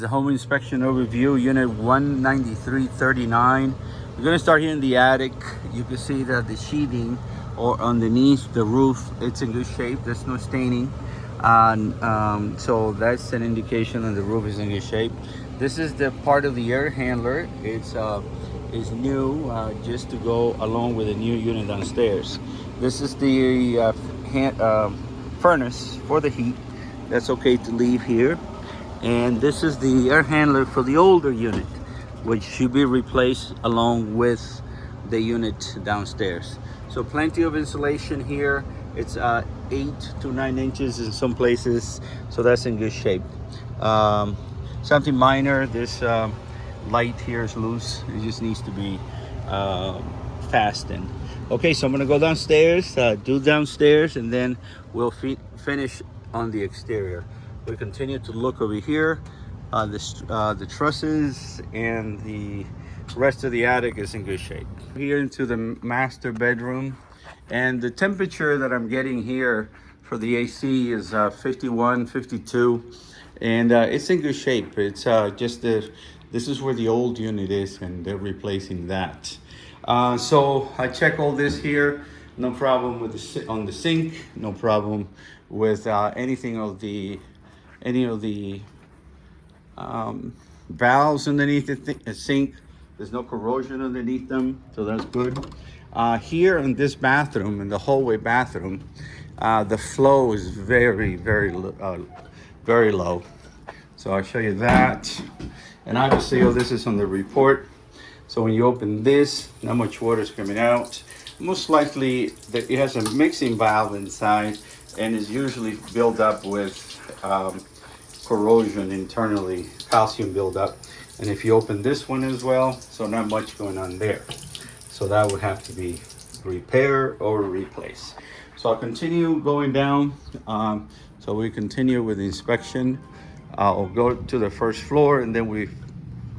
the home inspection overview, unit 19339. We're going to start here in the attic. You can see that the sheathing or underneath the roof, it's in good shape. There's no staining. So that's an indication that the roof is in good shape. This is the part of the air handler. It's new, just to go along with the new unit downstairs. This is the furnace for the heat. That's okay to leave here. And this is the air handler for the older unit, which should be replaced along with the unit downstairs. So plenty of insulation here. It's 8 to 9 inches in some places, so that's in good shape. Something minor, this light here is loose. It just needs to be fastened. Okay, so I'm gonna go downstairs, do downstairs, and then we'll finish on the exterior. We continue to look over here. The trusses and the rest of the attic is in good shape. Here into the master bedroom, and the temperature that I'm getting here for the AC is 51, 52, and it's in good shape. It's this is where the old unit is, and they're replacing that. So I check all this here. No problem with on the sink. No problem with any of the valves underneath the sink. There's no corrosion underneath them, so that's good. Here in this bathroom, in the hallway bathroom, the flow is very low. So I'll show you that. And obviously, this is on the report. So when you open this, not much water is coming out. Most likely that it has a mixing valve inside, and is usually built up with corrosion internally, calcium buildup. And if you open this one as well, so not much going on there. So that would have to be repaired or replaced. So I'll continue going down. So we continue with the inspection. I'll go to the first floor, and then we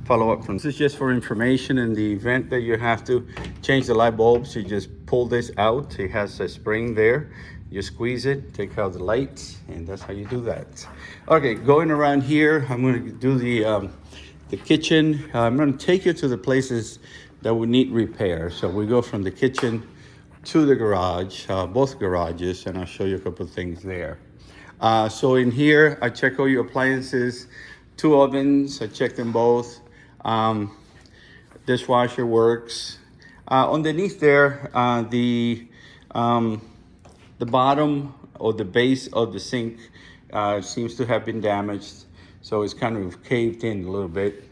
follow up from. This is just for information. In the event that you have to change the light bulbs, you just pull this out. It has a spring there. You squeeze it, take out the lights, and that's how you do that. Okay, going around here, I'm going to do the kitchen. I'm going to take you to the places that would need repair. So we go from the kitchen to the garage, both garages, and I'll show you a couple of things there. So in here, I check all your appliances, 2 ovens, I check them both. Dishwasher works. Underneath there, the bottom or the base of the sink seems to have been damaged, so it's kind of caved in a little bit.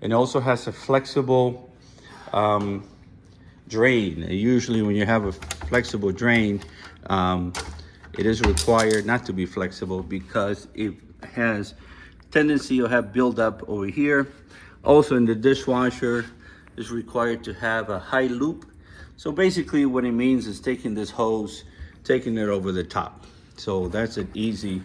It also has a flexible drain. Usually when you have a flexible drain, it is required not to be flexible because it has tendency to have buildup over here. Also in the dishwasher, is required to have a high loop. So basically what it means is taking this hose, taking it over the top. So that's an easy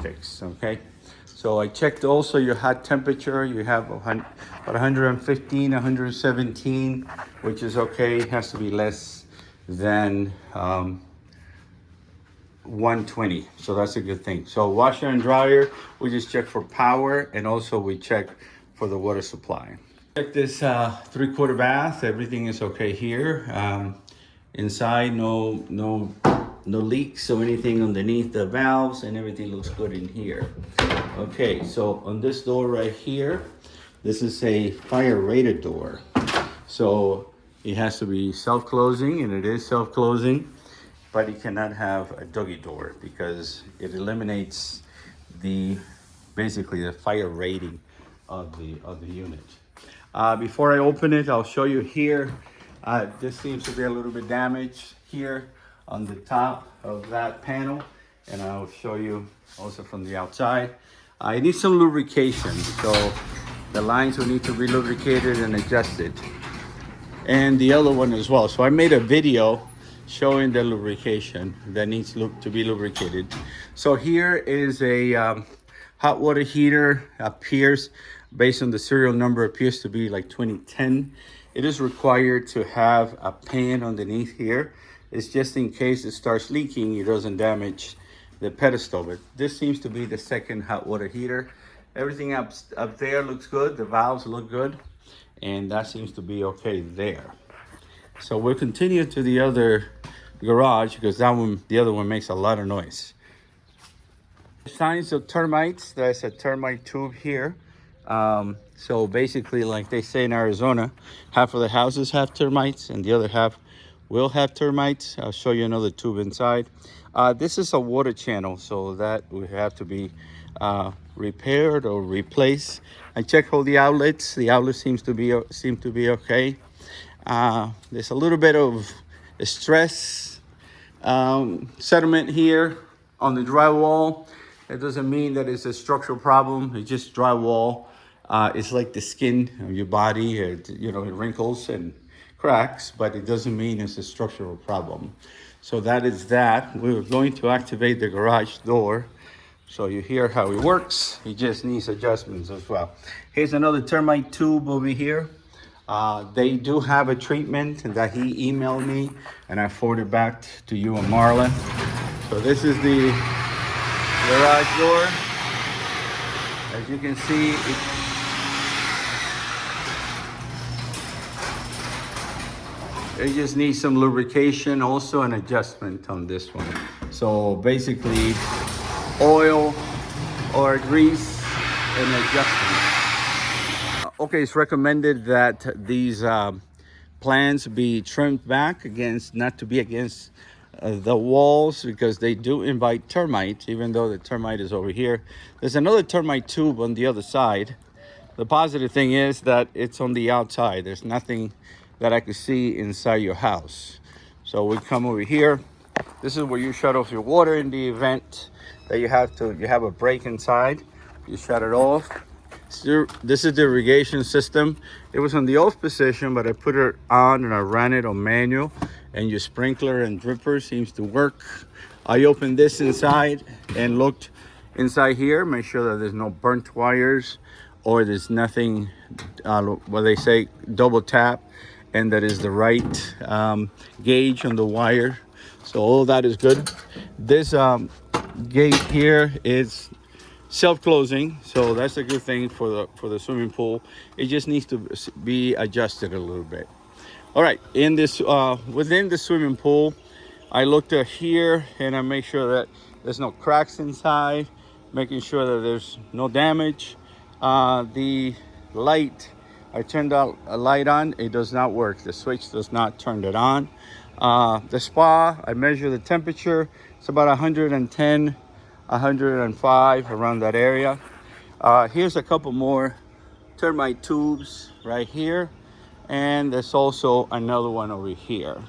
fix, okay? So I checked also your hot temperature. You have about 115, 117, which is okay. It has to be less than 120, so that's a good thing. So washer and dryer, we just check for power, and also we check for the water supply. Check this 3/4 bath. Everything is okay here. Inside, no leaks or anything underneath the valves, and everything looks good in here. Okay, so on this door right here, this is a fire rated door. So it has to be self-closing, and it is self-closing, but it cannot have a doggy door because it eliminates basically the fire rating of the unit. Before I open it, I'll show you here. This seems to be a little bit damaged here on the top of that panel, and I'll show you also from the outside. It needs some lubrication, so the lines will need to be lubricated and adjusted, and the other one as well. So I made a video showing the lubrication that needs to be lubricated. So here is a hot water heater. Appears, based on the serial number, appears to be like 2010. It is required to have a pan underneath here. It's just in case it starts leaking, it doesn't damage the pedestal. But this seems to be the second hot water heater. Everything up there looks good. The valves look good, and that seems to be okay there. So we'll continue to the other garage because the other one makes a lot of noise. Signs of termites. There's a termite tube here. So basically, like they say in Arizona, half of the houses have termites and the other half will have termites. I'll show you another tube inside. This is a water channel, so that would have to be repaired or replaced. I checked all the outlets. The outlet seem to be okay. There's a little bit of stress sediment here on the drywall. It doesn't mean that it's a structural problem. It's just drywall. It's like the skin of your body. It wrinkles and cracks, but it doesn't mean it's a structural problem. So that is that. We're going to activate the garage door. So you hear how it works. It just needs adjustments as well. Here's another termite tube over here. They do have a treatment that he emailed me, and I forwarded back to you and Marla. So this is the garage door. As you can see, it just needs some lubrication, also an adjustment on this one. So basically, oil or grease and adjustment. Okay, it's recommended that these plants be trimmed back not to be against the walls, because they do invite termites, even though the termite is over here. There's another termite tube on the other side. The positive thing is that it's on the outside. There's nothing that I could see inside your house. So we come over here. This is where you shut off your water in the event that you have a break inside. You shut it off. So this is the irrigation system. It was on the off position, but I put it on and I ran it on manual, and your sprinkler and dripper seems to work. I opened this inside and looked inside here, make sure that there's no burnt wires or there's nothing, what they say, double tap, and that is the right gauge on the wire. So all that is good. This gate here is self-closing, so that's a good thing for the swimming pool. It just needs to be adjusted a little bit. All right, in this within the swimming pool, I looked at here and I make sure that there's no cracks inside, making sure that there's no damage. The light, I turned out a light on, it does not work. The switch does not turn it on. The spa, I measure the temperature. It's about 110, 105, around that area. Here's a couple more termite tubes right here, and there's also another one over here,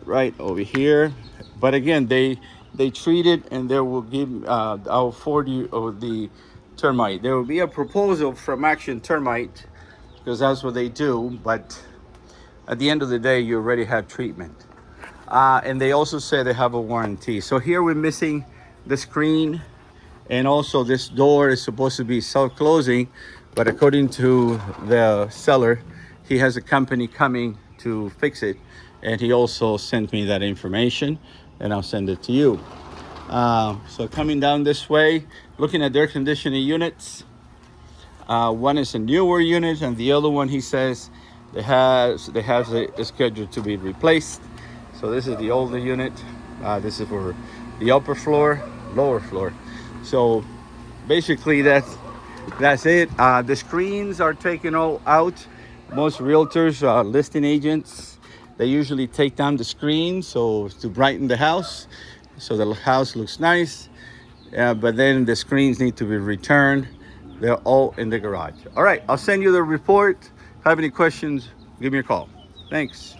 right over here. But again, they treat it, and they will give I'll forward you the termite. There will be a proposal from Action Termite, because that's what they do, but at the end of the day, you already have treatment. And they also say they have a warranty. So here we're missing the screen, and also this door is supposed to be self-closing, but according to the seller, he has a company coming to fix it, and he also sent me that information, and I'll send it to you. So coming down this way, looking at their conditioning units, one is a newer unit, and the other one, he says, they have a schedule to be replaced. So this is the older unit. This is for the upper floor, lower floor. So basically that's it. The screens are taken all out. Most realtors, listing agents, they usually take down the screen so to brighten the house, so the house looks nice. But then the screens need to be returned. They're all in the garage. All right, I'll send you the report. If you have any questions, give me a call. Thanks.